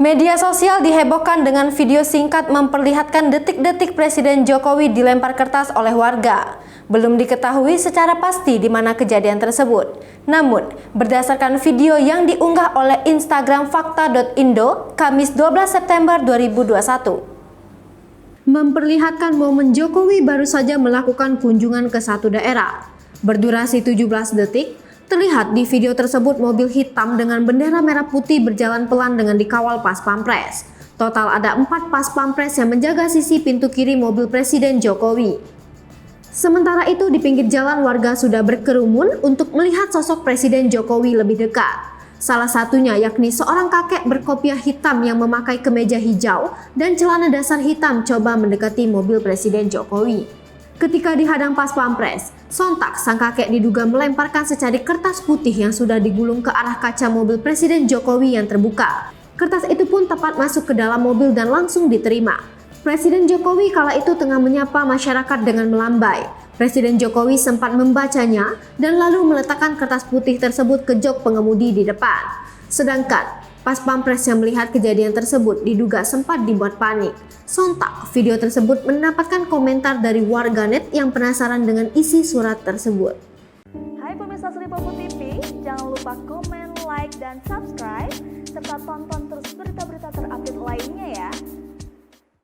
Media sosial dihebohkan dengan video singkat memperlihatkan detik-detik Presiden Jokowi dilempar kertas oleh warga. Belum diketahui secara pasti di mana kejadian tersebut. Namun, berdasarkan video yang diunggah oleh Instagram fakta.indo, Kamis 12 September 2021, memperlihatkan momen Jokowi baru saja melakukan kunjungan ke satu daerah. Berdurasi 17 detik, terlihat di video tersebut mobil hitam dengan bendera merah putih berjalan pelan dengan dikawal pas pampres. Total ada 4 pas pampres yang menjaga sisi pintu kiri mobil Presiden Jokowi. Sementara itu di pinggir jalan warga sudah berkerumun untuk melihat sosok Presiden Jokowi lebih dekat. Salah satunya yakni seorang kakek berkopiah hitam yang memakai kemeja hijau dan celana dasar hitam coba mendekati mobil Presiden Jokowi. Ketika dihadang pas pampres, sontak sang kakek diduga melemparkan secari kertas putih yang sudah digulung ke arah kaca mobil Presiden Jokowi yang terbuka. Kertas itu pun tepat masuk ke dalam mobil dan langsung diterima. Presiden Jokowi kala itu tengah menyapa masyarakat dengan melambai. Presiden Jokowi sempat membacanya dan lalu meletakkan kertas putih tersebut ke jok pengemudi di depan. Sedangkan pas pampres yang melihat kejadian tersebut diduga sempat dibuat panik. Sontak, video tersebut mendapatkan komentar dari warganet yang penasaran dengan isi surat tersebut. Hai pemirsa Sri Popo TV, jangan lupa komen, like, dan subscribe, serta tonton terus berita-berita terupdate lainnya ya.